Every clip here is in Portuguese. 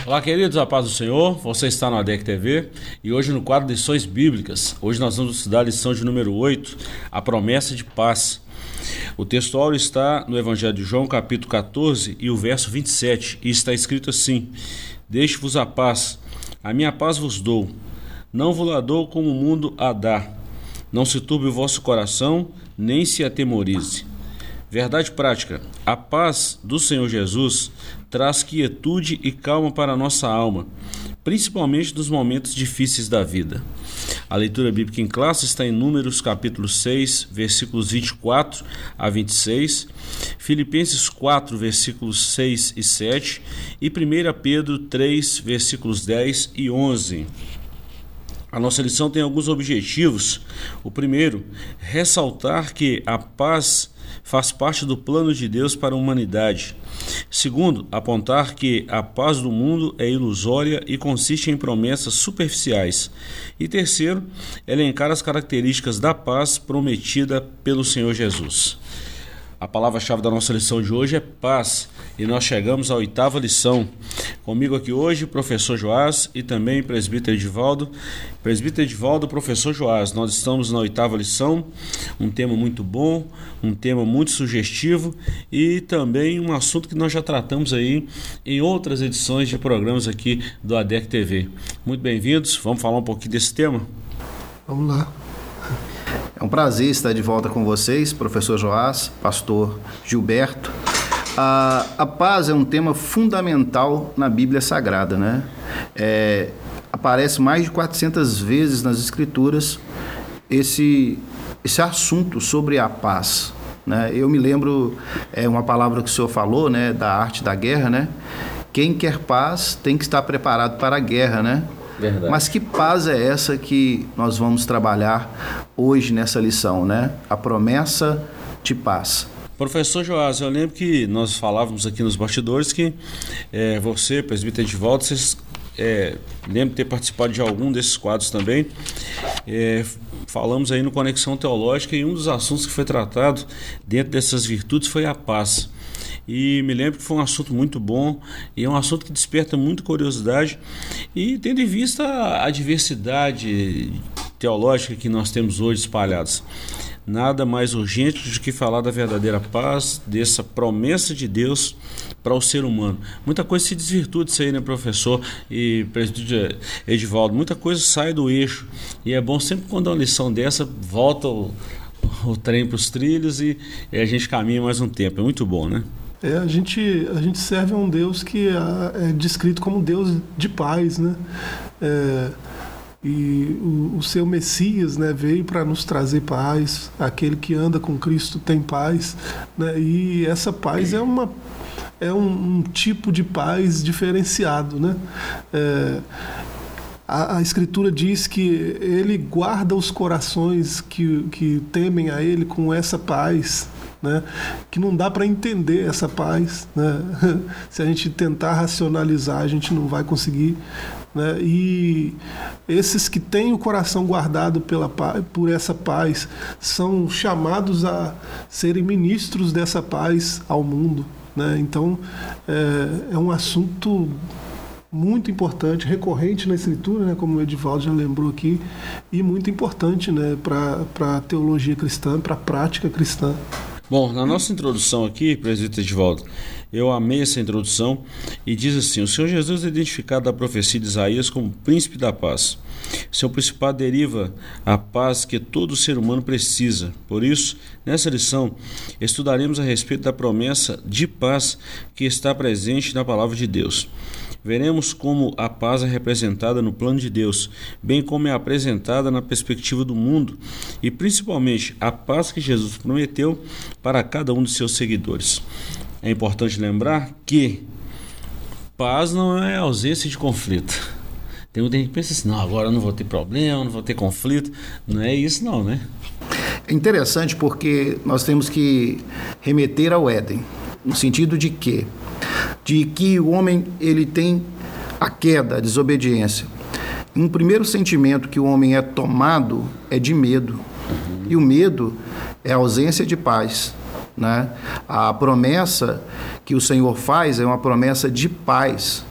Olá, queridos, a paz do Senhor. Você está no ADEC TV e hoje no quadro Lições Bíblicas. Hoje nós vamos estudar a lição de número 8, a promessa de paz. O texto áureo está no Evangelho de João, capítulo 14 e o verso 27, e está escrito assim: Deixe-vos a paz vos dou, não vos la dou como o mundo a dá. Não se turbe o vosso coração, nem se atemorize. Verdade prática: a paz do Senhor Jesus traz quietude e calma para a nossa alma, principalmente nos momentos difíceis da vida. A leitura bíblica em classe está em Números capítulo 6, versículos 24 a 26, Filipenses 4, versículos 6 e 7 e 1 Pedro 3, versículos 10 e 11. A nossa lição tem alguns objetivos. O primeiro, ressaltar que a paz faz parte do plano de Deus para a humanidade. Segundo, apontar que a paz do mundo é ilusória e consiste em promessas superficiais. E terceiro, elencar as características da paz prometida pelo Senhor Jesus. A palavra-chave da nossa lição de hoje é paz, e nós chegamos à 8ª lição. Comigo aqui hoje, professor Joás e também presbítero Edivaldo. Presbítero Edivaldo, professor Joás, nós estamos na 8ª lição, um tema muito bom, um tema muito sugestivo e também um assunto que nós já tratamos aí em outras edições de programas aqui do ADEC TV. Muito bem-vindos, vamos falar um pouquinho desse tema? Vamos lá. É um prazer estar de volta com vocês, professor Joás, pastor Gilberto. A paz é um tema fundamental na Bíblia Sagrada, né? Aparece mais de 400 vezes nas Escrituras esse assunto sobre a paz, né? Eu me lembro, uma palavra que o senhor falou, né, da arte da guerra, né? Quem quer paz tem que estar preparado para a guerra, né? Verdade. Mas que paz é essa que nós vamos trabalhar hoje nessa lição, né? A promessa de paz. Professor Joás, eu lembro que nós falávamos aqui nos bastidores que você, presbítero Edivaldo, vocês lembro de ter participado de algum desses quadros também. Falamos aí no Conexão Teológica e um dos assuntos que foi tratado dentro dessas virtudes foi a paz. E me lembro que foi um assunto muito bom e é um assunto que desperta muita curiosidade, e tendo em vista a diversidade teológica que nós temos hoje espalhados, nada mais urgente do que falar da verdadeira paz, dessa promessa de Deus para o ser humano. Muita coisa se desvirtua disso aí, né, professor e presbítero Edivaldo? Muita coisa sai do eixo, e é bom sempre quando uma lição dessa volta o trem para os trilhos e a gente caminha mais um tempo. É muito bom, né? A gente serve a um Deus que é descrito como Deus de paz, né? E o seu Messias, né, veio para nos trazer paz. Aquele que anda com Cristo tem paz, né? E essa paz é um tipo de paz diferenciado, né? A Escritura diz que Ele guarda os corações que temem a Ele com essa paz, né? Que não dá para entender essa paz, né? Se a gente tentar racionalizar, a gente não vai conseguir, né? E esses que têm o coração guardado por essa paz são chamados a serem ministros dessa paz ao mundo, né? Então é um assunto muito importante, recorrente na Escritura, né, como o Edivaldo já lembrou aqui, e muito importante, né, para a teologia cristã, para a prática cristã. Bom, na nossa introdução aqui, presbítero Edivaldo, eu amei essa introdução, e diz assim: o Senhor Jesus é identificado da profecia de Isaías como príncipe da paz. Seu principado deriva a paz que todo ser humano precisa. Por isso, nessa lição, estudaremos a respeito da promessa de paz que está presente na palavra de Deus. Veremos como a paz é representada no plano de Deus, bem como é apresentada na perspectiva do mundo, e principalmente a paz que Jesus prometeu para cada um de seus seguidores. É importante lembrar que paz não é ausência de conflito. Tem muita gente que pensa assim: não, agora eu não vou ter problema, não vou ter conflito. Não é isso não, né? É interessante porque nós temos que remeter ao Éden, no sentido de que o homem ele tem a queda, a desobediência. Um primeiro sentimento que o homem é tomado é de medo. E o medo é a ausência de paz, né? A promessa que o Senhor faz é uma promessa de paz,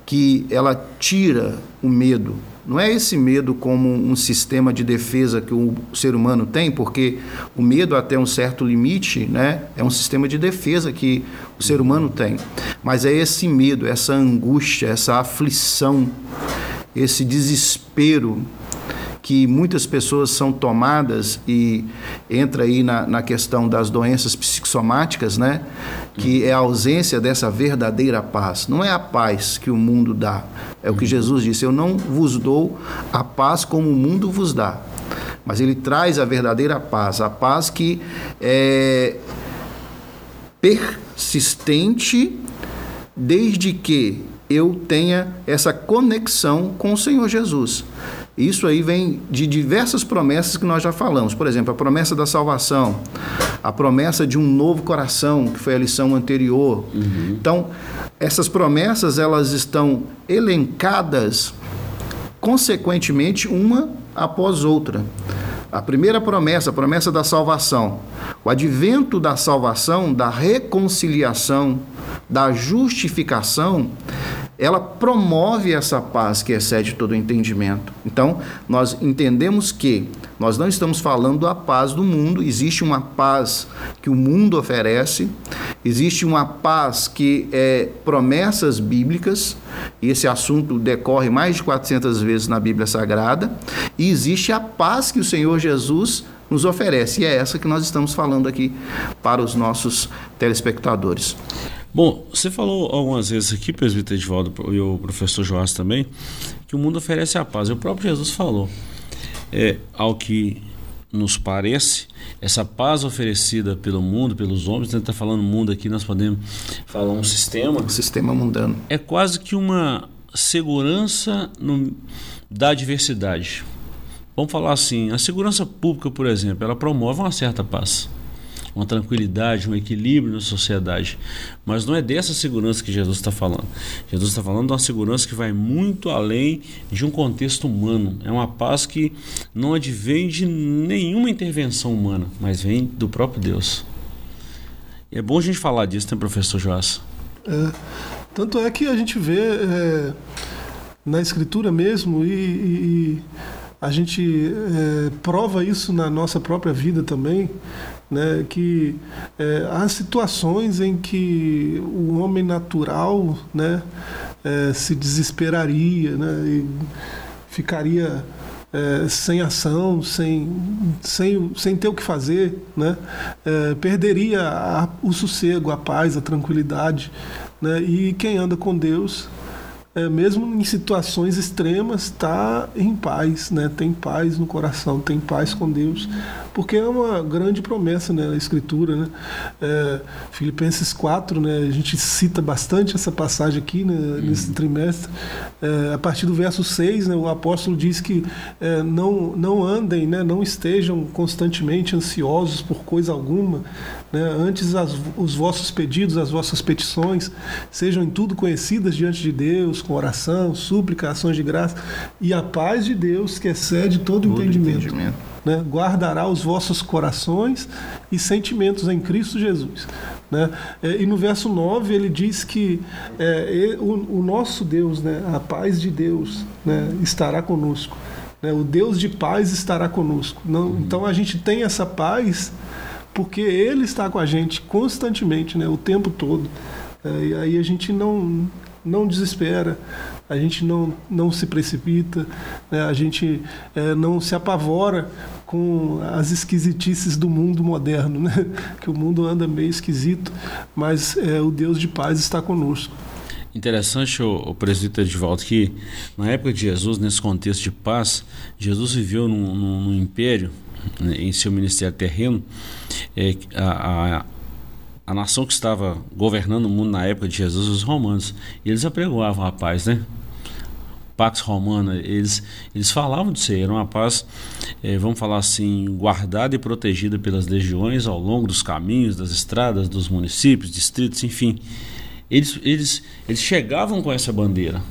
que ela tira o medo. Não é esse medo como um sistema de defesa que o ser humano tem, porque o medo até um certo limite, né, é um sistema de defesa que o ser humano tem. Mas é esse medo, essa angústia, essa aflição, esse desespero que muitas pessoas são tomadas, e entra aí na questão das doenças psicossomáticas, né? Que é a ausência dessa verdadeira paz. Não é a paz que o mundo dá, é o que Jesus disse: eu não vos dou a paz como o mundo vos dá, mas ele traz a verdadeira paz, a paz que é persistente, desde que eu tenha essa conexão com o Senhor Jesus. Isso aí vem de diversas promessas que nós já falamos. Por exemplo, a promessa da salvação, a promessa de um novo coração, que foi a lição anterior. Então, essas promessas, elas estão elencadas consequentemente uma após outra. A primeira promessa, a promessa da salvação, o advento da salvação, da reconciliação, da justificação, ela promove essa paz que excede todo o entendimento. Então, nós entendemos que nós não estamos falando da paz do mundo, existe uma paz que o mundo oferece, existe uma paz que é promessas bíblicas, e esse assunto decorre mais de 400 vezes na Bíblia Sagrada, e existe a paz que o Senhor Jesus nos oferece, e é essa que nós estamos falando aqui para os nossos telespectadores. Bom, você falou algumas vezes aqui, presbítero Edivaldo, e o professor Joás também, que o mundo oferece a paz. E o próprio Jesus falou, ao que nos parece, essa paz oferecida pelo mundo, pelos homens, a gente está falando mundo aqui, nós podemos falar um sistema mundano. É quase que uma segurança da diversidade. Vamos falar assim, a segurança pública, por exemplo, ela promove uma certa paz, uma tranquilidade, um equilíbrio na sociedade. Mas não é dessa segurança que Jesus está falando. Jesus está falando de uma segurança que vai muito além de um contexto humano. É uma paz que não advém de nenhuma intervenção humana, mas vem do próprio Deus. E é bom a gente falar disso, né, professor Joás? Tanto é que a gente vê na Escritura mesmo, e a gente prova isso na nossa própria vida também, né, que há situações em que o homem natural, né, se desesperaria, né, e ficaria sem ação, sem ter o que fazer, né, perderia o sossego, a paz, a tranquilidade, né, e quem anda com Deus, mesmo em situações extremas, está em paz, né? Tem paz no coração, tem paz com Deus, porque é uma grande promessa, né, na Escritura, né? Filipenses 4, né, a gente cita bastante essa passagem aqui, né, nesse trimestre. A partir do verso 6, né, o apóstolo diz que não andem, né, não estejam constantemente ansiosos por coisa alguma, né? Antes os vossos pedidos, as vossas petições sejam em tudo conhecidas diante de Deus, com oração, súplica, ações de graça, e a paz de Deus, que excede todo entendimento, né, guardará os vossos corações e sentimentos em Cristo Jesus, né? E no verso 9 ele diz que o nosso Deus, né, a paz de Deus, né, estará conosco, né? O Deus de paz estará conosco. Então a gente tem essa paz porque Ele está com a gente constantemente, né, o tempo todo. E aí a gente não desespera, a gente não se precipita, né? A gente não se apavora com as esquisitices do mundo moderno, né? Que o mundo anda meio esquisito, mas o Deus de paz está conosco. Interessante, o presbítero Edivaldo, que na época de Jesus, nesse contexto de paz, Jesus viveu num império, né, em seu ministério terreno. A nação que estava governando o mundo na época de Jesus, os romanos, eles apregoavam a paz, né? Pax Romana, eles falavam disso aí, era uma paz, vamos falar assim, guardada e protegida pelas legiões ao longo dos caminhos, das estradas, dos municípios, distritos, enfim. Eles chegavam com essa bandeira,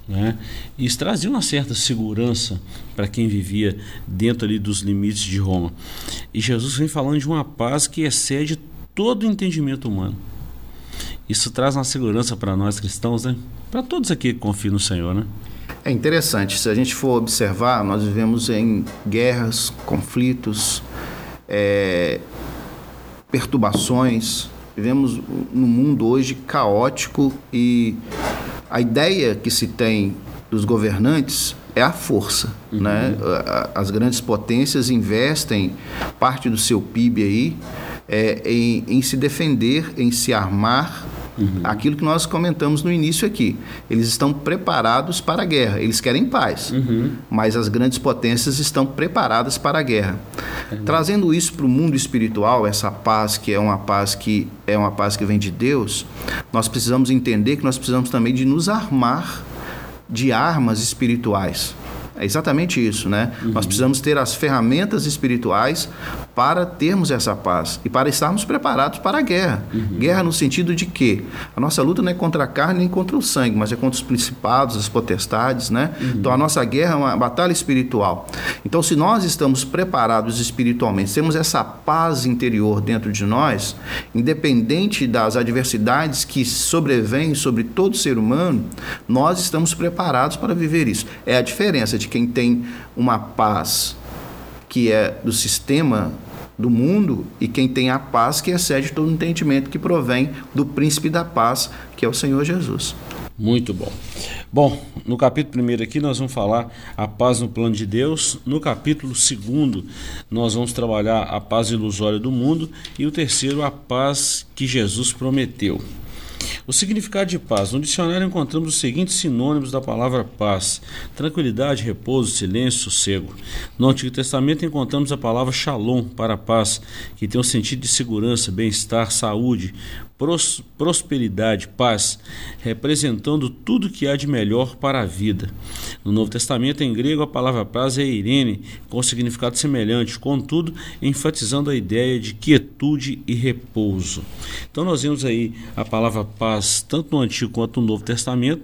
né? E isso trazia uma certa segurança para quem vivia dentro ali dos limites de Roma. E Jesus vem falando de uma paz que excede todo o entendimento humano. Isso traz uma segurança para nós cristãos, né? Para todos aqui que confiam no Senhor, né? É interessante, se a gente for observar, nós vivemos em guerras, conflitos, perturbações, vivemos num mundo hoje caótico e a ideia que se tem dos governantes é a força, né? As grandes potências investem parte do seu PIB aí em se defender, em se armar. Aquilo que nós comentamos no início aqui, eles estão preparados para a guerra, eles querem paz, mas as grandes potências estão preparadas para a guerra. Trazendo isso para o mundo espiritual, essa paz que é uma paz que vem de Deus, nós precisamos entender que nós precisamos também de nos armar de armas espirituais. É exatamente isso, né? Nós precisamos ter as ferramentas espirituais para termos essa paz e para estarmos preparados para a guerra. Guerra no sentido de que a nossa luta não é contra a carne nem contra o sangue, mas é contra os principados, as potestades, né? Então a nossa guerra é uma batalha espiritual. Então se nós estamos preparados espiritualmente, temos essa paz interior dentro de nós, independente das adversidades que sobrevêm sobre todo ser humano, nós estamos preparados para viver isso. É a diferença de quem tem uma paz que é do sistema do mundo e quem tem a paz que excede todo entendimento, que provém do príncipe da paz, que é o Senhor Jesus. Muito bom. Bom, no capítulo 1 aqui nós vamos falar a paz no plano de Deus. No capítulo 2 nós vamos trabalhar a paz ilusória do mundo. E o terceiro, a paz que Jesus prometeu. O significado de paz. No dicionário encontramos os seguintes sinônimos da palavra paz: tranquilidade, repouso, silêncio, sossego. No Antigo Testamento encontramos a palavra shalom para paz, que tem um sentido de segurança, bem-estar, saúde, prosperidade, paz, representando tudo que há de melhor para a vida. No Novo Testamento, em grego, a palavra paz é eirene, com significado semelhante, contudo, enfatizando a ideia de quietude e repouso. Então nós vemos aí a palavra paz, tanto no Antigo quanto no Novo Testamento,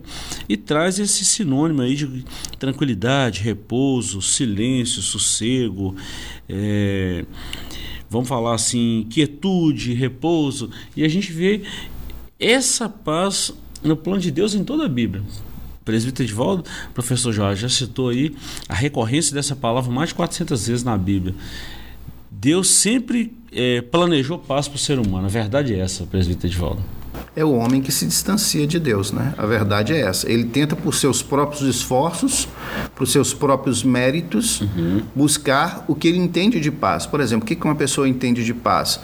e traz esse sinônimo aí de tranquilidade, repouso, silêncio, sossego, vamos falar assim, quietude, repouso, e a gente vê essa paz no plano de Deus em toda a Bíblia. O presbítero Edivaldo, professor Jorge, já citou aí a recorrência dessa palavra mais de 400 vezes na Bíblia. Deus sempre planejou paz para o ser humano. A verdade é essa, presbítero Edivaldo. É o homem que se distancia de Deus, né? A verdade é essa. Ele tenta, por seus próprios esforços, por seus próprios méritos, buscar o que ele entende de paz. Por exemplo, o que uma pessoa entende de paz?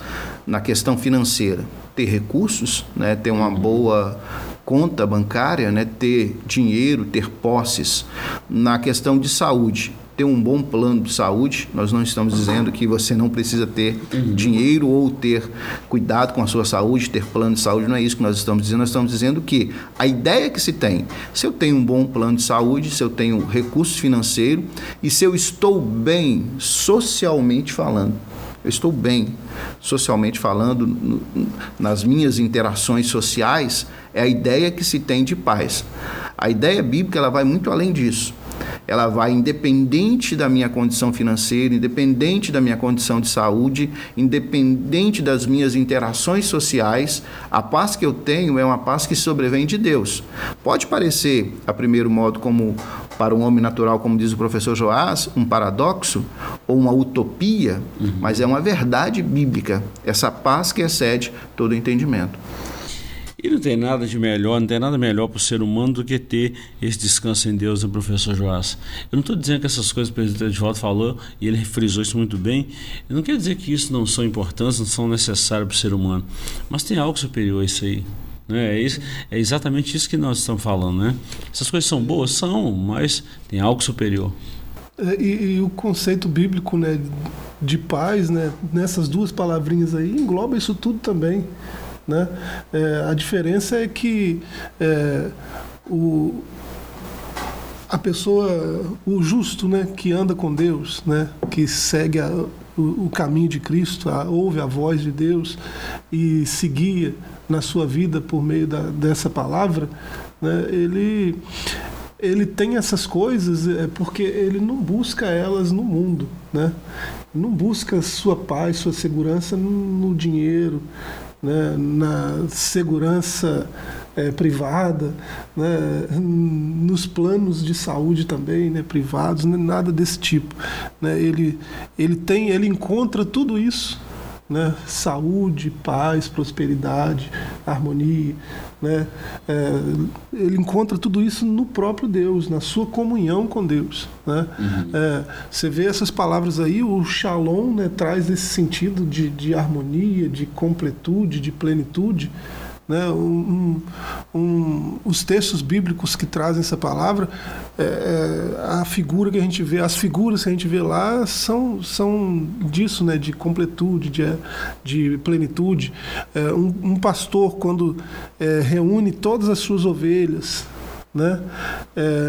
Na questão financeira, ter recursos, né? Ter uma boa conta bancária, né? Ter dinheiro, ter posses. Na questão de saúde, ter um bom plano de saúde. Nós não estamos dizendo que você não precisa ter dinheiro ou ter cuidado com a sua saúde, ter plano de saúde, não é isso que nós estamos dizendo. Nós estamos dizendo que a ideia que se tem, se eu tenho um bom plano de saúde, se eu tenho recurso financeiro e se eu estou bem socialmente falando, eu estou bem socialmente falando, nas minhas interações sociais, é a ideia que se tem de paz. A ideia bíblica, ela vai muito além disso. Ela vai independente da minha condição financeira, independente da minha condição de saúde, independente das minhas interações sociais, a paz que eu tenho é uma paz que sobrevém de Deus. Pode parecer, a primeiro modo, como para um homem natural, como diz o professor Joás, um paradoxo ou uma utopia, mas é uma verdade bíblica, essa paz que excede todo entendimento. E não tem nada de melhor, não tem nada melhor para o ser humano do que ter esse descanso em Deus, né, professor Joás? Eu não estou dizendo que essas coisas que o presidente Edivaldo falou, e ele frisou isso muito bem, eu não quero dizer que isso não são importantes, não são necessários para o ser humano, mas tem algo superior a isso aí. Né? É exatamente isso que nós estamos falando, né? Essas coisas são boas? São, mas tem algo superior. E o conceito bíblico, né, de paz, né, nessas duas palavrinhas aí, engloba isso tudo também. Né? A diferença é que a pessoa, o justo, né, que anda com Deus, né, que segue o caminho de Cristo, ouve a voz de Deus e se guia na sua vida por meio dessa palavra, né, ele tem essas coisas porque ele não busca elas no mundo, né? Não busca sua paz, sua segurança no dinheiro, né, na segurança privada, né, nos planos de saúde também, né, privados, né, nada desse tipo, né. Ele encontra tudo isso, né, saúde, paz, prosperidade, harmonia, né, ele encontra tudo isso no próprio Deus, na sua comunhão com Deus, né. Você vê essas palavras aí, o Shalom, né, traz esse sentido de harmonia, de completude, de plenitude, né. Os textos bíblicos que trazem essa palavra, a figura que a gente vê, as figuras que a gente vê lá são disso, né, de completude, de plenitude. Um pastor, quando reúne todas as suas ovelhas, né,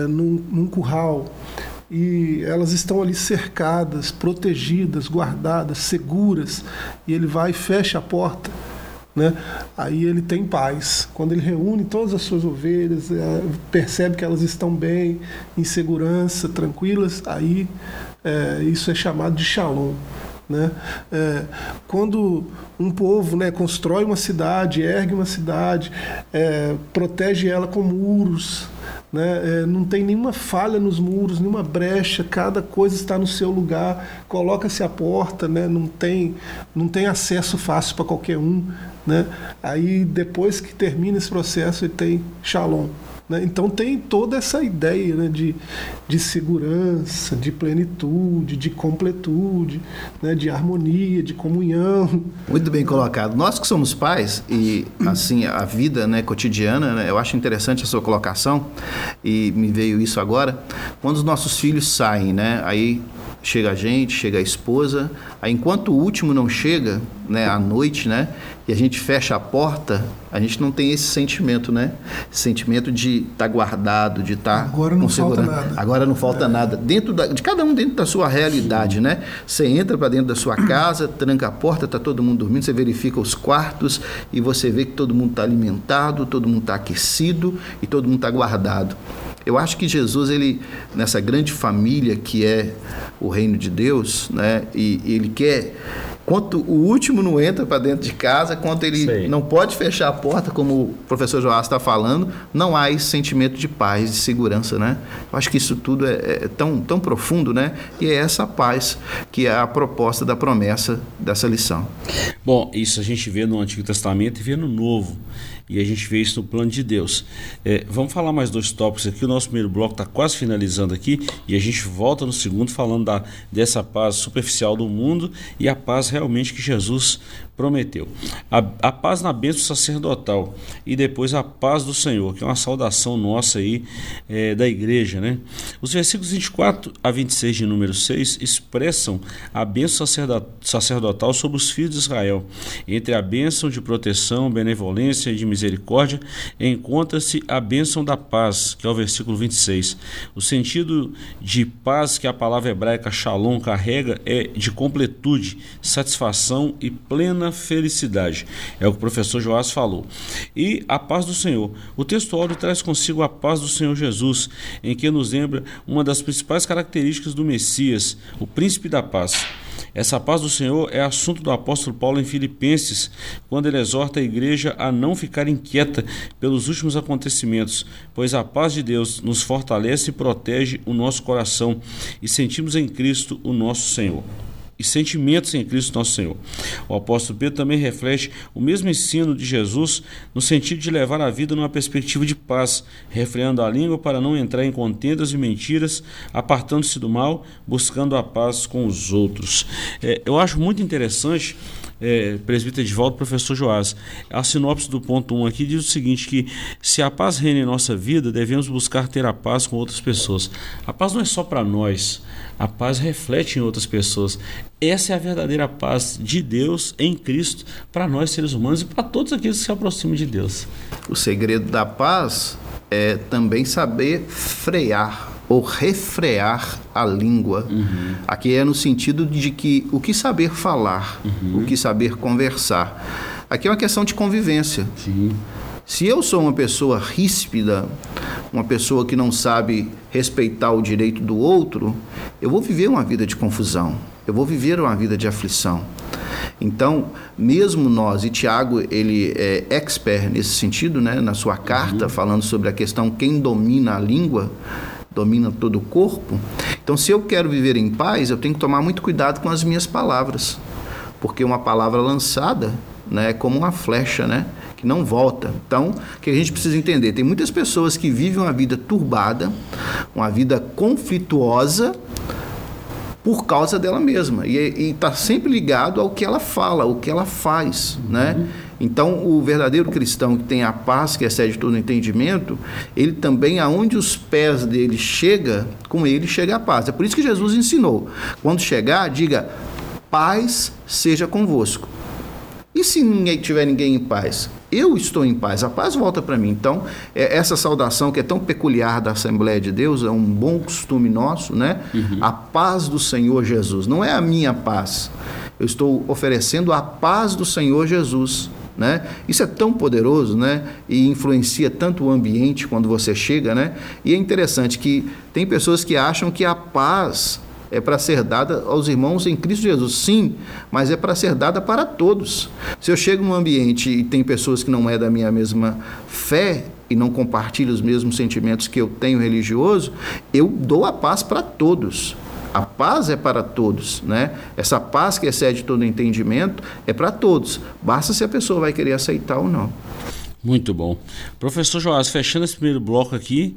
num curral, e elas estão ali cercadas, protegidas, guardadas, seguras, e ele vai e fecha a porta, né? Aí ele tem paz. Quando ele reúne todas as suas ovelhas, percebe que elas estão bem, em segurança, tranquilas, aí isso é chamado de Shalom, né? Quando um povo, né, constrói uma cidade, ergue uma cidade, protege ela com muros, né, não tem nenhuma falha nos muros, nenhuma brecha, cada coisa está no seu lugar, coloca-se a porta, né, não tem acesso fácil para qualquer um, né. Aí depois que termina esse processo ele tem Shalom, né. Então tem toda essa ideia, né, de segurança, de plenitude, de completude, né, de harmonia, de comunhão. Muito bem colocado. Nós que somos pais e assim a vida, né, cotidiana, né, eu acho interessante a sua colocação e me veio isso agora. Quando os nossos filhos saem, né, aí chega a gente, chega a esposa, aí enquanto o último não chega, né, à noite, né, e a gente fecha a porta, a gente não tem esse sentimento, né? Esse sentimento de estar guardado, de estar agora não falta nada. Agora não falta nada. Dentro de cada um dentro da sua realidade, né? Você entra para dentro da sua casa, tranca a porta, está todo mundo dormindo, você verifica os quartos e você vê que todo mundo está alimentado, todo mundo está aquecido e todo mundo está guardado. Eu acho que Jesus, ele, nessa grande família que é o reino de Deus, né? E ele quer... Quanto o último não entra para dentro de casa, quanto ele não pode fechar a porta, como o professor Joás está falando, não há esse sentimento de paz, de segurança, né? Eu acho que isso tudo é tão profundo, né? E é essa paz que é a proposta da promessa dessa lição. Bom, isso a gente vê no Antigo Testamento e vê no Novo. E a gente vê isso no plano de Deus. Vamos falar mais 2 tópicos aqui. O nosso primeiro bloco está quase finalizando aqui e a gente volta no segundo falando dessa paz superficial do mundo e a paz realmente que Jesus prometeu. A paz na bênção sacerdotal e depois a paz do Senhor, que é uma saudação nossa aí da igreja, né? Os versículos 24 a 26 de número 6 expressam a bênção sacerdotal sobre os filhos de Israel. Entre a bênção de proteção, benevolência e de misericórdia, encontra-se a bênção da paz, que é o versículo 26. O sentido de paz que a palavra hebraica shalom carrega é de completude, satisfação e plena felicidade. É o que o professor Joás falou. E a paz do Senhor. O texto áureo traz consigo a paz do Senhor Jesus, em que nos lembra uma das principais características do Messias, o príncipe da paz. Essa paz do Senhor é assunto do apóstolo Paulo em Filipenses, quando ele exorta a igreja a não ficar inquieta pelos últimos acontecimentos, pois a paz de Deus nos fortalece e protege o nosso coração e sentimos em Cristo o nosso Senhor. E sentimentos em Cristo nosso Senhor. O apóstolo Pedro também reflete o mesmo ensino de Jesus no sentido de levar a vida numa perspectiva de paz, refreando a língua para não entrar em contendas e mentiras, apartando-se do mal, buscando a paz com os outros. Eu acho muito interessante, presbítero Edivaldo, professor Joás, a sinopse do ponto 1 aqui diz o seguinte, que se a paz reina em nossa vida, devemos buscar ter a paz com outras pessoas. A paz não é só para nós, a paz reflete em outras pessoas. Essa é a verdadeira paz de Deus em Cristo para nós seres humanos e para todos aqueles que se aproximam de Deus. O segredo da paz é também saber frear ou refrear a língua. Aqui é no sentido de que o que saber falar, o que saber conversar. Aqui é uma questão de convivência. Sim. Se eu sou uma pessoa ríspida, uma pessoa que não sabe respeitar o direito do outro, eu vou viver uma vida de confusão, eu vou viver uma vida de aflição. Então, mesmo nós, e Tiago, ele é expert nesse sentido, né, na sua carta, falando sobre a questão quem domina a língua, domina todo o corpo. Então, se eu quero viver em paz, eu tenho que tomar muito cuidado com as minhas palavras, porque uma palavra lançada, né, é como uma flecha, né, que não volta. Então, o que a gente precisa entender? Tem muitas pessoas que vivem uma vida turbada, uma vida conflituosa, por causa dela mesma, e está sempre ligado ao que ela fala, ao que ela faz, né? Então, o verdadeiro cristão que tem a paz que excede todo entendimento, ele também, aonde os pés dele chega, com ele chega a paz. É por isso que Jesus ensinou, quando chegar, diga, paz seja convosco. E se ninguém tiver ninguém em paz? Eu estou em paz, a paz volta para mim. Então, essa saudação que é tão peculiar da Assembleia de Deus, é um bom costume nosso, né? A paz do Senhor Jesus, não é a minha paz. Eu estou oferecendo a paz do Senhor Jesus, né? Isso é tão poderoso, né? E influencia tanto o ambiente quando você chega, né? E é interessante que tem pessoas que acham que a paz é para ser dada aos irmãos em Cristo Jesus. Sim, mas é para ser dada para todos. Se eu chego num ambiente e tem pessoas que não é da minha mesma fé e não compartilham os mesmos sentimentos que eu tenho religioso, eu dou a paz para todos. A paz é para todos, né? Essa paz que excede todo entendimento é para todos. Basta se a pessoa vai querer aceitar ou não. Muito bom. Professor Joás, fechando esse primeiro bloco aqui,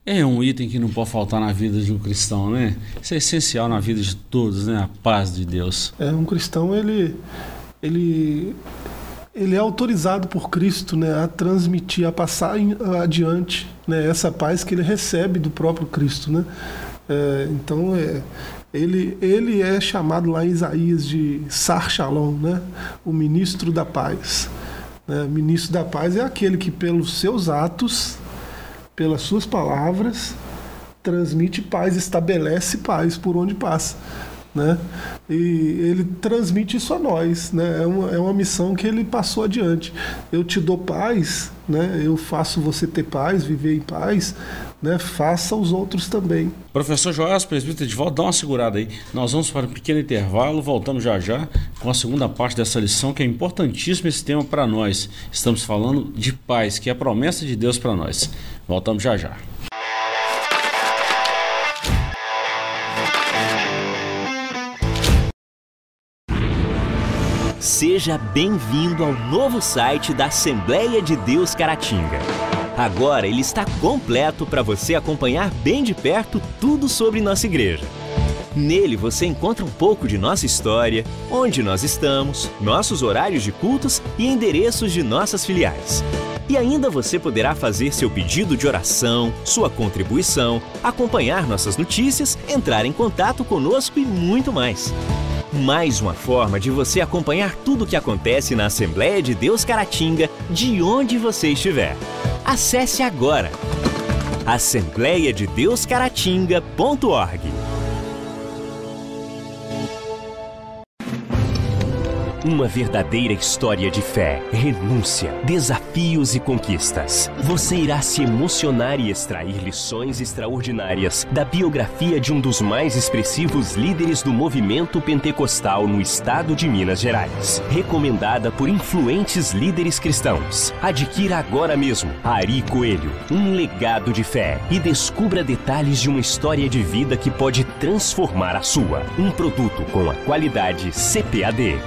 é um item que não pode faltar na vida de um cristão, né? Isso é essencial na vida de todos, né? A paz de Deus. Um cristão, ele é autorizado por Cristo, né, a transmitir, a passar adiante, né, essa paz que ele recebe do próprio Cristo, né? Então, ele é chamado lá em Isaías de Sar Shalom, né? O ministro da paz. Né? Ministro da paz é aquele que, pelos seus atos, pelas suas palavras, transmite paz, estabelece paz por onde passa, né? E ele transmite isso a nós, né? É uma missão que ele passou adiante. Eu te dou paz, né? Eu faço você ter paz, viver em paz, né? Faça os outros também. Professor Joás, presbítero de volta, dá uma segurada aí. Nós vamos para um pequeno intervalo, voltamos já já com a segunda parte dessa lição, que é importantíssimo esse tema para nós. Estamos falando de paz, que é a promessa de Deus para nós. Voltamos já já. Seja bem-vindo ao novo site da Assembleia de Deus Caratinga. Agora ele está completo para você acompanhar bem de perto tudo sobre nossa igreja. Nele você encontra um pouco de nossa história, onde nós estamos, nossos horários de cultos e endereços de nossas filiais. E ainda você poderá fazer seu pedido de oração, sua contribuição, acompanhar nossas notícias, entrar em contato conosco e muito mais. Mais uma forma de você acompanhar tudo o que acontece na Assembleia de Deus Caratinga, de onde você estiver. Acesse agora assembleiadedeuscaratinga.org. Uma verdadeira história de fé, renúncia, desafios e conquistas. Você irá se emocionar e extrair lições extraordinárias da biografia de um dos mais expressivos líderes do movimento pentecostal no estado de Minas Gerais. Recomendada por influentes líderes cristãos. Adquira agora mesmo Ari Coelho, um legado de fé, e descubra detalhes de uma história de vida que pode transformar a sua. Um produto com a qualidade CPAD.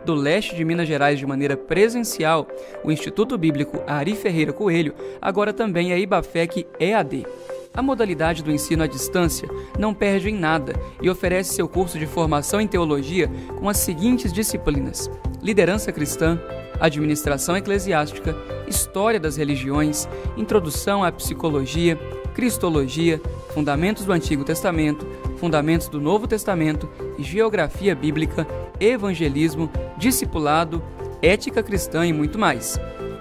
Do leste de Minas Gerais de maneira presencial, o Instituto Bíblico Ari Ferreira Coelho agora também é IBAFEC EAD. A modalidade do ensino à distância não perde em nada e oferece seu curso de formação em teologia com as seguintes disciplinas: liderança cristã, administração eclesiástica, história das religiões, introdução à psicologia, cristologia, fundamentos do Antigo Testamento, fundamentos do Novo Testamento, geografia bíblica, evangelismo, discipulado, ética cristã e muito mais.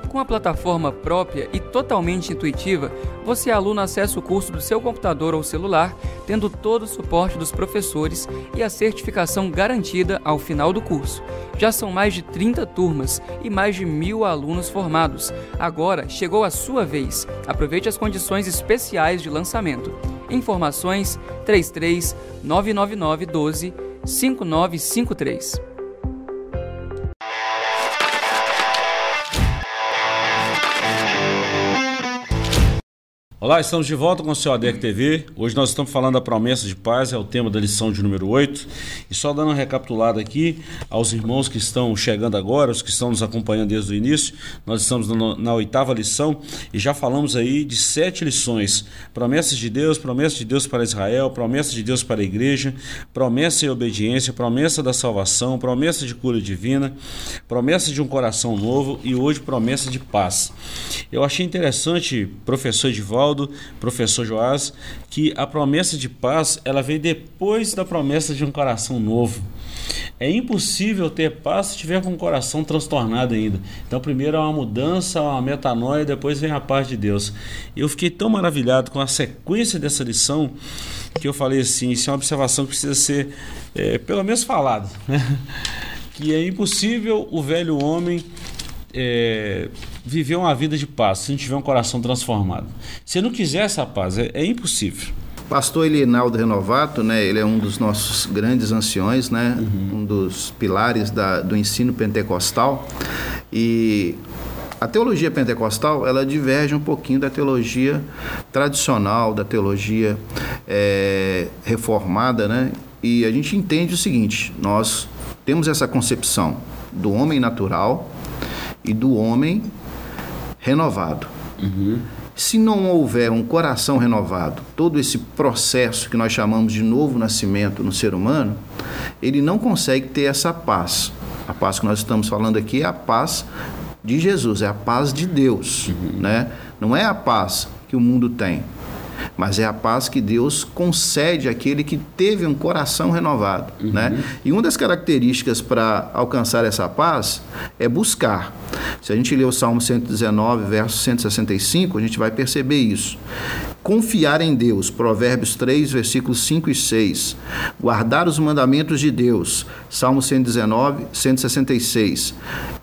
Com a plataforma própria e totalmente intuitiva, você, aluno, acessa o curso do seu computador ou celular, tendo todo o suporte dos professores e a certificação garantida ao final do curso. Já são mais de 30 turmas e mais de 1.000 alunos formados. Agora chegou a sua vez. Aproveite as condições especiais de lançamento. Informações 33 999 12 5953. Olá, estamos de volta com o seu ADEC TV. Hoje nós estamos falando da promessa de paz, é o tema da lição de número 8. E só dando uma recapitulada aqui aos irmãos que estão chegando agora, os que estão nos acompanhando desde o início, nós estamos na 8ª lição e já falamos aí de 7 lições. Promessas de Deus para Israel, promessa de Deus para a igreja, promessa e obediência, promessa da salvação, promessa de cura divina, promessa de um coração novo e hoje promessa de paz. Eu achei interessante, professor Edivaldo, professor Joás, que a promessa de paz ela vem depois da promessa de um coração novo. É impossível ter paz se tiver com o coração transtornado ainda. Então primeiro há uma mudança, uma metanoia, depois vem a paz de Deus. Eu fiquei tão maravilhado com a sequência dessa lição que eu falei assim, isso é uma observação que precisa ser pelo menos falada, né? Que é impossível o velho homem viver uma vida de paz se não tiver um coração transformado. Se não quiser essa paz, é impossível. Pastor Elinaldo Renovato, né, ele é um dos nossos grandes anciões, né, um dos pilares do ensino pentecostal. E a teologia pentecostal, ela diverge um pouquinho da teologia tradicional, da teologia reformada, né? E a gente entende o seguinte, nós temos essa concepção do homem natural e do homem renovado. Se não houver um coração renovado, todo esse processo que nós chamamos de novo nascimento no ser humano, ele não consegue ter essa paz. A paz que nós estamos falando aqui é a paz de Jesus, é a paz de Deus, né? Não é a paz que o mundo tem, mas é a paz que Deus concede àquele que teve um coração renovado, né? E uma das características para alcançar essa paz é buscar. Se a gente ler o Salmo 119, verso 165, a gente vai perceber isso. Confiar em Deus, Provérbios 3, versículos 5 e 6. Guardar os mandamentos de Deus, Salmo 119, 166.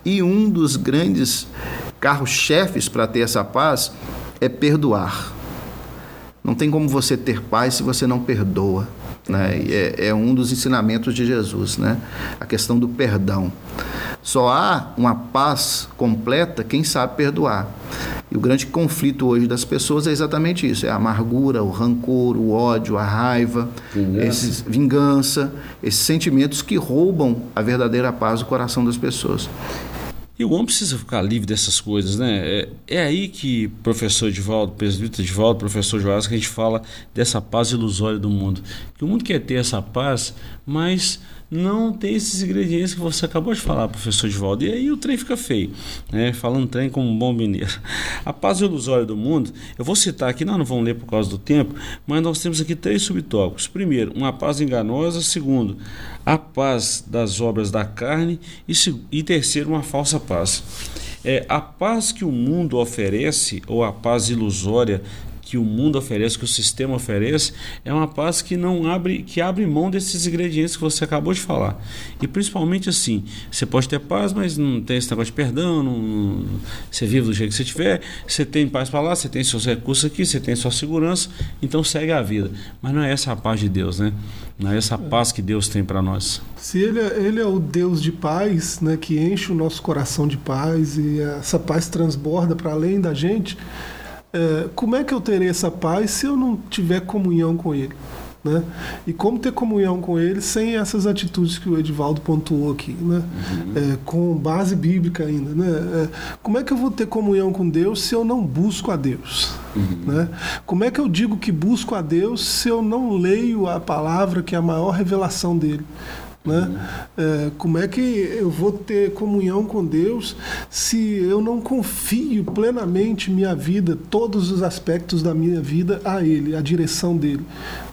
E um dos grandes carros-chefes para ter essa paz é perdoar. Não tem como você ter paz se você não perdoa, né? É um dos ensinamentos de Jesus, né? A questão do perdão. Só há uma paz completa quem sabe perdoar. E o grande conflito hoje das pessoas é exatamente isso, é a amargura, o rancor, o ódio, a raiva, vingança, esses sentimentos que roubam a verdadeira paz do coração das pessoas. E o homem precisa ficar livre dessas coisas, né? É aí que professor Edivaldo, presbítero Edivaldo, professor Joás, que a gente fala dessa paz ilusória do mundo. Que o mundo quer ter essa paz, mas não tem esses ingredientes que você acabou de falar, professor Edivaldo. E aí o trem fica feio, né? Falando trem como um bom mineiro. A paz ilusória do mundo, eu vou citar aqui, nós não vamos ler por causa do tempo, mas nós temos aqui 3 subtópicos. Primeiro, uma paz enganosa. Segundo, a paz das obras da carne. E terceiro, uma falsa paz. A paz que o mundo oferece, ou a paz ilusória que o mundo oferece, que o sistema oferece, é uma paz que abre mão desses ingredientes que você acabou de falar. E principalmente assim, você pode ter paz, mas não tem esse negócio de perdão, você vive do jeito que você tiver, você tem paz para lá, você tem seus recursos aqui, você tem sua segurança, então segue a vida. Mas não é essa a paz de Deus, né? Não é essa paz que Deus tem para nós. Se ele é o Deus de paz, né, que enche o nosso coração de paz e essa paz transborda para além da gente, como é que eu terei essa paz se eu não tiver comunhão com Ele? Né? E como ter comunhão com Ele sem essas atitudes que o Edivaldo pontuou aqui, né? Com base bíblica ainda, né? Como é que eu vou ter comunhão com Deus se eu não busco a Deus? Né? Como é que eu digo que busco a Deus se eu não leio a palavra, que é a maior revelação dele? né? Como é que eu vou ter comunhão com Deus se eu não confio plenamente minha vida, todos os aspectos da minha vida a Ele, a direção dele,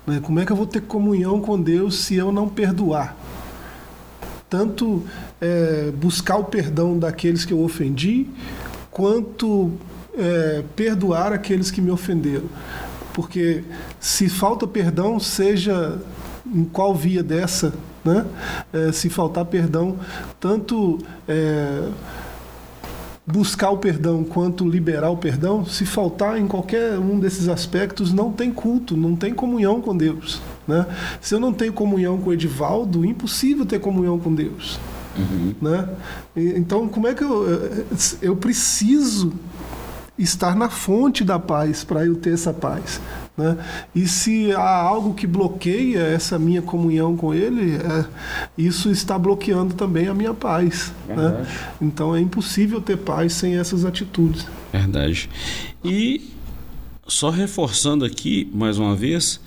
né? Como é que eu vou ter comunhão com Deus se eu não perdoar? Tanto buscar o perdão daqueles que eu ofendi, quanto perdoar aqueles que me ofenderam. Porque se falta perdão, seja em qual via dessa, né? Se faltar perdão, tanto buscar o perdão quanto liberar o perdão, se faltar em qualquer um desses aspectos, não tem culto, não tem comunhão com Deus, né? Se eu não tenho comunhão com o Edivaldo, impossível ter comunhão com Deus. Né? Então, como é que eu preciso estar na fonte da paz para eu ter essa paz, né? E se há algo que bloqueia essa minha comunhão com Ele, isso está bloqueando também a minha paz, né? Então é impossível ter paz sem essas atitudes. Verdade. E só reforçando aqui mais uma vez,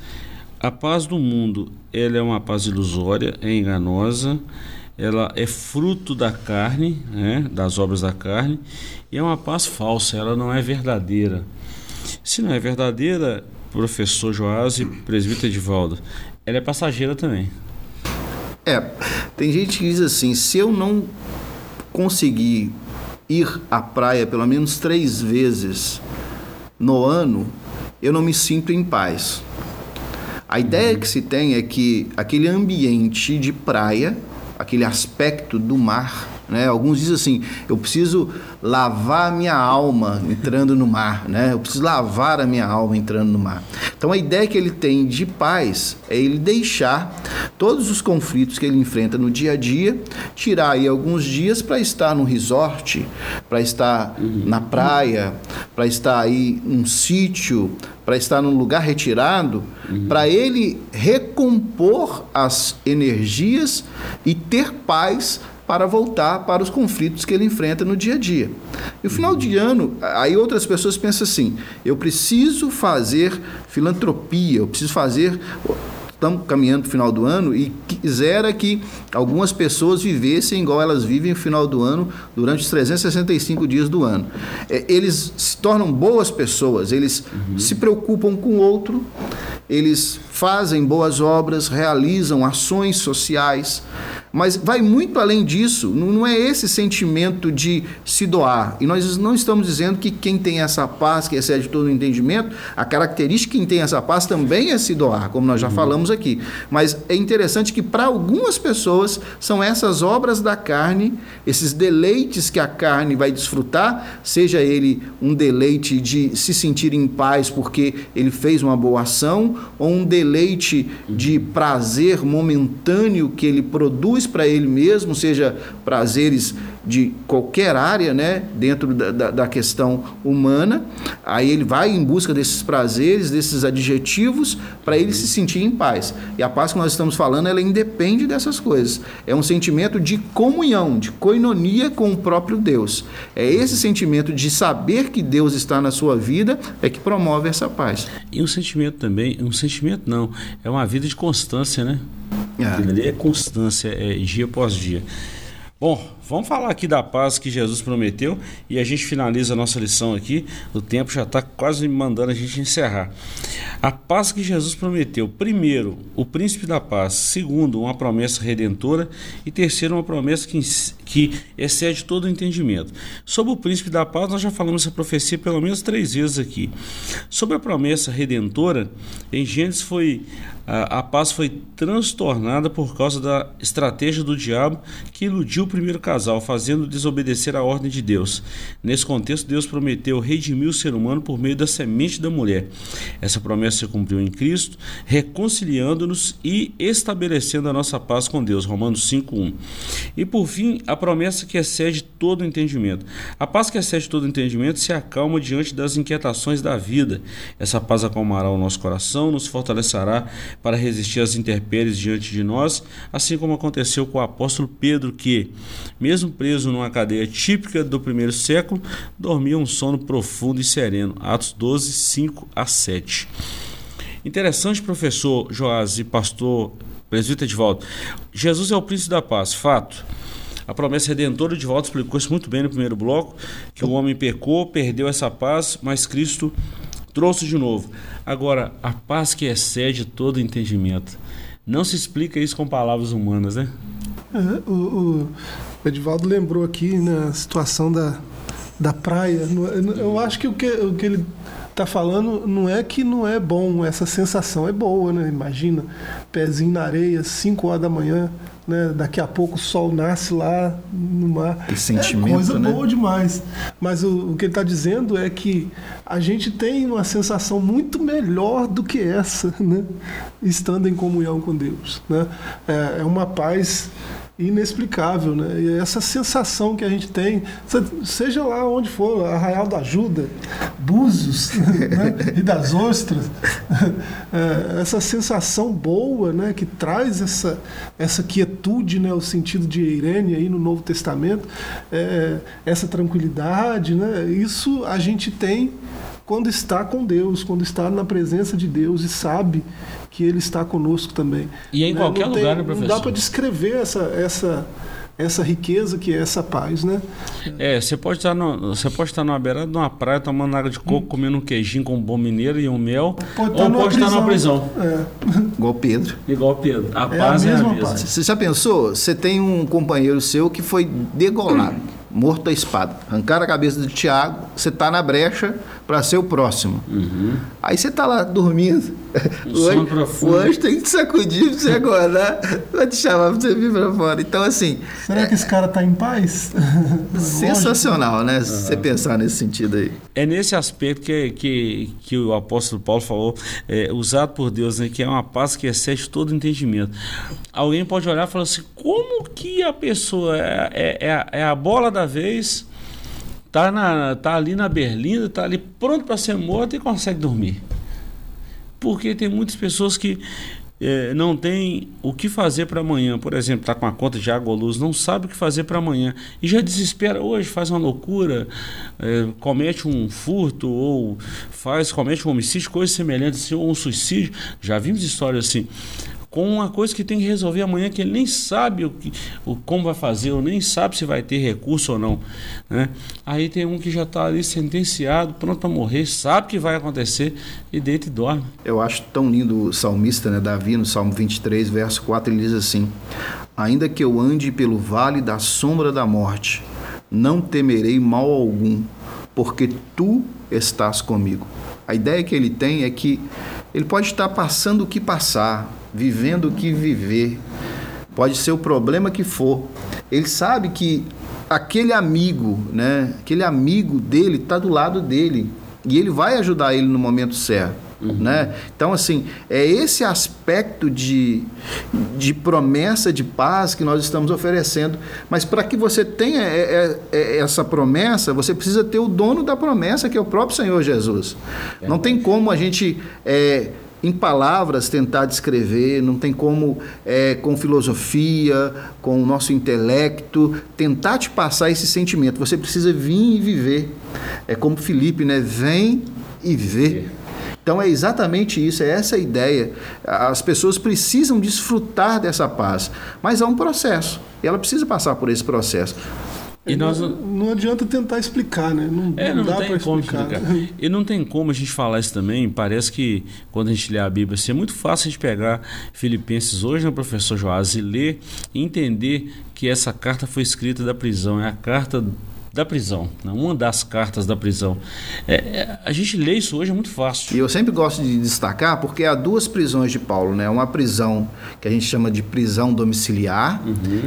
a paz do mundo, ela é uma paz ilusória, é enganosa, ela é fruto da carne, né, das obras da carne, e é uma paz falsa, ela não é verdadeira. Se não é verdadeira, professor Joás e presbítero Edivaldo, ela é passageira também. Tem gente que diz assim, se eu não conseguir ir à praia pelo menos 3 vezes no ano, eu não me sinto em paz. A ideia que se tem é que aquele ambiente de praia, aquele aspecto do mar, né? Alguns dizem assim, eu preciso lavar a minha alma entrando no mar, né? Eu preciso lavar a minha alma entrando no mar. Então a ideia que ele tem de paz é ele deixar todos os conflitos que ele enfrenta no dia a dia, tirar aí alguns dias para estar no resort, para estar na praia, para estar aí num sítio, para estar num lugar retirado, para ele recompor as energias e ter paz para voltar para os conflitos que ele enfrenta no dia a dia. E o final de ano, aí outras pessoas pensam assim, eu preciso fazer filantropia, eu preciso fazer... Estamos caminhando para o final do ano e quisera que algumas pessoas vivessem igual elas vivem no final do ano, durante os 365 dias do ano. Eles se tornam boas pessoas, eles se preocupam com o outro, eles fazem boas obras, realizam ações sociais, mas vai muito além disso, não é esse sentimento de se doar. E nós não estamos dizendo que quem tem essa paz, que excede todo o entendimento, a característica de quem tem essa paz também é se doar, como nós já falamos aqui. Mas é interessante que para algumas pessoas são essas obras da carne, esses deleites que a carne vai desfrutar, seja ele um deleite de se sentir em paz porque ele fez uma boa ação, ou um deleite de prazer momentâneo que ele produz para ele mesmo, seja prazeres de qualquer área, né, dentro da questão humana, aí ele vai em busca desses prazeres, desses adjetivos, para ele se sentir em paz. E a paz que nós estamos falando, ela independe dessas coisas. É um sentimento de comunhão, de koinonia com o próprio Deus. É esse sentimento de saber que Deus está na sua vida é que promove essa paz. E um sentimento também, é uma vida de constância, né? É constância, é dia após dia. Bom, vamos falar aqui da paz que Jesus prometeu e a gente finaliza a nossa lição aqui. O tempo já está quase mandando a gente encerrar. A paz que Jesus prometeu. Primeiro, o príncipe da paz. Segundo, uma promessa redentora. E terceiro, uma promessa que excede todo o entendimento. Sobre o príncipe da paz, nós já falamos essa profecia pelo menos 3 vezes aqui. Sobre a promessa redentora, em Gênesis a paz foi transtornada por causa da estratégia do diabo que iludiu o primeiro casal, fazendo desobedecer a ordem de Deus. Nesse contexto, Deus prometeu redimir o ser humano por meio da semente da mulher. Essa promessa se cumpriu em Cristo, reconciliando-nos e estabelecendo a nossa paz com Deus. Romanos 5:1. E por fim, a promessa que excede todo o entendimento. A paz que excede todo o entendimento se acalma diante das inquietações da vida. Essa paz acalmará o nosso coração, nos fortalecerá para resistir às intempéries diante de nós, assim como aconteceu com o apóstolo Pedro, que, mesmo preso numa cadeia típica do primeiro século, dormia um sono profundo e sereno. Atos 12, 5-7. Interessante, professor Joás e pastor Presbítero Edivaldo, Jesus é o príncipe da paz, fato. A promessa redentora, de volta explicou isso muito bem no primeiro bloco, que o homem pecou, perdeu essa paz, mas Cristo trouxe de novo. Agora, a paz que excede todo entendimento. Não se explica isso com palavras humanas, né? O Edivaldo lembrou aqui na situação da praia. Eu acho que o que ele está falando não é que não é bom, essa sensação é boa, né? Imagina, pezinho na areia, 5 horas da manhã, né? Daqui a pouco o sol nasce lá no mar. Que sentimento, é coisa né? boa demais. Mas o que ele está dizendo é que a gente tem uma sensação muito melhor do que essa, né? Estando em comunhão com Deus, né? É uma paz inexplicável, né? E essa sensação que a gente tem, seja lá onde for, Arraial da Ajuda, Búzios, né? E das Ostras, essa sensação boa, né? Que traz essa quietude, né? O sentido de Eirene aí no Novo Testamento, essa tranquilidade, né? Isso a gente tem quando está com Deus, quando está na presença de Deus e sabe que Ele está conosco também. E é em qualquer lugar, né, professor? Não dá para descrever essa riqueza que é essa paz, né? Você pode estar numa beirada de uma praia tomando água de coco, comendo um queijinho com um bom mineiro e um mel, ou pode estar numa prisão. Igual Pedro. Igual Pedro. A paz é a mesma. Paz. Você já pensou? Você tem um companheiro seu que foi degolado, morto à espada. Arrancaram a cabeça do Tiago, você está na brecha para ser o próximo. Uhum. Aí você está lá dormindo. O anjo tem que te sacudir para você acordar, vai te chamar para você vir para fora. Então, assim... Será que esse cara está em paz? Sensacional, né? Se você pensar nesse sentido aí. É nesse aspecto que o apóstolo Paulo falou, usado por Deus, né, que é uma paz que excede todo entendimento. Alguém pode olhar e falar assim, como que a pessoa é a bola da vez, tá ali na berlinda, tá ali pronto para ser morta e consegue dormir? Porque tem muitas pessoas que não tem o que fazer para amanhã. Por exemplo, está com a conta de água ou luz, não sabe o que fazer para amanhã e já desespera hoje, faz uma loucura, comete um furto ou comete um homicídio, coisa semelhante assim, ou um suicídio. Já vimos histórias assim, com uma coisa que tem que resolver amanhã, que ele nem sabe como vai fazer, ou nem sabe se vai ter recurso ou não, né? Aí tem um que já está ali sentenciado, pronto para morrer, sabe que vai acontecer e deita e dorme. Eu acho tão lindo o salmista, né, Davi, no Salmo 23, verso 4, ele diz assim: ainda que eu ande pelo vale da sombra da morte, não temerei mal algum, porque tu estás comigo. A ideia que ele tem é que ele pode estar passando o que passar, vivendo o que viver, pode ser o problema que for. Ele sabe que aquele amigo, né, aquele amigo dele está do lado dele e ele vai ajudar ele no momento certo. Né? Então, assim, é esse aspecto de promessa de paz que nós estamos oferecendo. Mas para que você tenha essa promessa, você precisa ter o dono da promessa, que é o próprio Senhor Jesus. Não tem como a gente, em palavras, tentar descrever, não tem como, com filosofia, com o nosso intelecto, tentar te passar esse sentimento. Você precisa vir e viver. É como Filipe, né? Vem e vê. Então é exatamente isso, é essa a ideia. As pessoas precisam desfrutar dessa paz, mas há um processo, e ela precisa passar por esse processo. E não adianta tentar explicar, né? Não dá para explicar. E não tem como a gente falar isso também. Parece que quando a gente lê a Bíblia, assim, é muito fácil a gente pegar Filipenses hoje, né, professor Joás, e ler e entender que essa carta foi escrita da prisão, é a carta da prisão, uma das cartas da prisão. A gente lê isso hoje, é muito fácil. E eu sempre gosto de destacar porque há duas prisões de Paulo, né? Uma prisão que a gente chama de prisão domiciliar,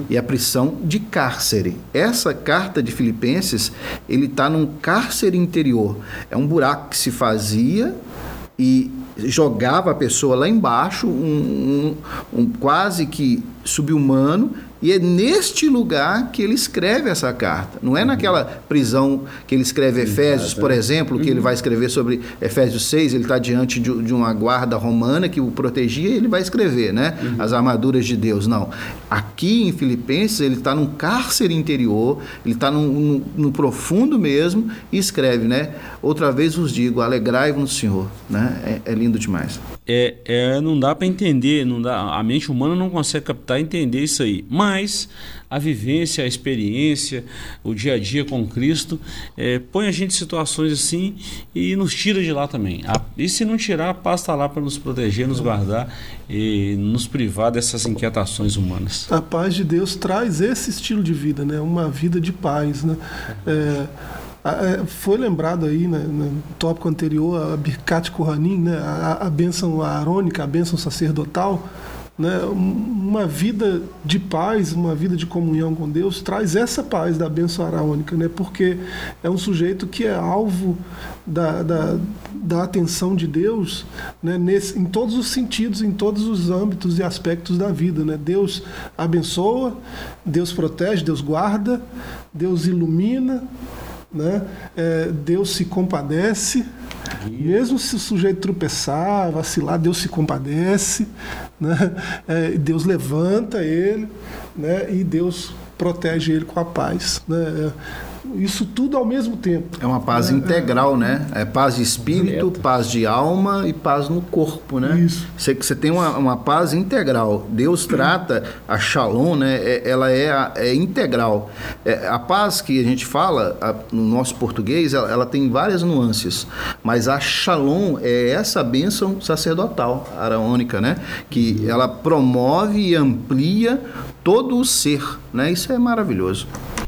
e a prisão de cárcere. Essa carta de Filipenses, ele está num cárcere interior. É um buraco que se fazia e jogava a pessoa lá embaixo, um quase que subhumano, E é neste lugar que ele escreve essa carta. Não é naquela prisão que ele escreve Efésios, por exemplo, que ele vai escrever sobre Efésios 6, ele está diante de uma guarda romana que o protegia e ele vai escrever, né? As armaduras de Deus. Não. Aqui em Filipenses ele está num cárcere interior, ele está no profundo mesmo e escreve, né? Outra vez vos digo, alegrai-vos no Senhor. Né? É lindo demais. Não dá para entender, a mente humana não consegue captar e entender isso aí, mas a vivência, a experiência, o dia a dia com Cristo põe a gente em situações assim e nos tira de lá também. E se não tirar, a paz está lá para nos proteger, nos guardar e nos privar dessas inquietações humanas. A paz de Deus traz esse estilo de vida, né? Uma vida de paz, né? Foi lembrado aí, né, no tópico anterior, a Birkat Kohanim, né, a bênção arônica, a bênção sacerdotal, né, uma vida de paz, uma vida de comunhão com Deus, traz essa paz da bênção arônica, né, porque é um sujeito que é alvo da atenção de Deus, né, em todos os sentidos, em todos os âmbitos e aspectos da vida. Né. Deus abençoa, Deus protege, Deus guarda, Deus ilumina, né? Deus se compadece, mesmo se o sujeito tropeçar, vacilar, Deus se compadece, né? Deus levanta ele, né? E Deus protege ele com a paz, né? Isso tudo ao mesmo tempo. É uma paz integral, né? É paz de espírito, paz de alma e paz no corpo, né? Isso. Você tem uma paz integral. Deus trata a shalom, né? Ela é integral. A paz que a gente fala no nosso português, ela tem várias nuances, mas a shalom é essa bênção sacerdotal araônica, né? Que ela promove e amplia todo o ser, né? Isso é maravilhoso.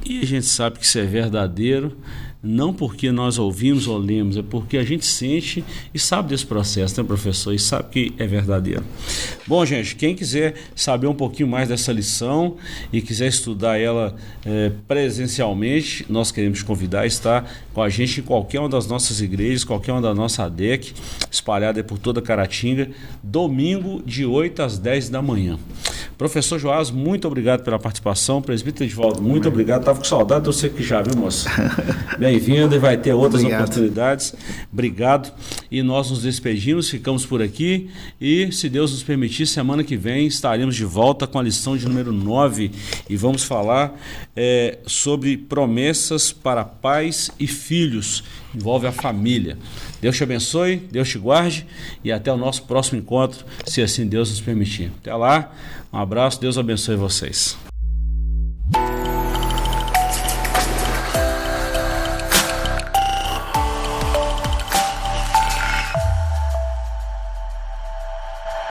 E a gente sabe que isso é verdadeiro, não porque nós ouvimos ou lemos, é porque a gente sente e sabe desse processo, né, professor? E sabe que é verdadeiro. Bom, gente, quem quiser saber um pouquinho mais dessa lição e quiser estudar ela presencialmente, nós queremos te convidar a estar com a gente em qualquer uma das nossas igrejas, qualquer uma da nossa ADEC, espalhada por toda Caratinga, domingo de 8 às 10 da manhã. Professor Joás, muito obrigado pela participação. Presbítero Edivaldo, muito obrigado. Estava com saudade de você que já viu, moça. Bem-vindo e vai ter outras oportunidades. Obrigado. E nós nos despedimos, ficamos por aqui e, se Deus nos permitir, semana que vem estaremos de volta com a lição de número 9 e vamos falar sobre promessas para pais e filhos. Envolve a família. Deus te abençoe, Deus te guarde e até o nosso próximo encontro, se assim Deus nos permitir. Até lá, um abraço, Deus abençoe vocês.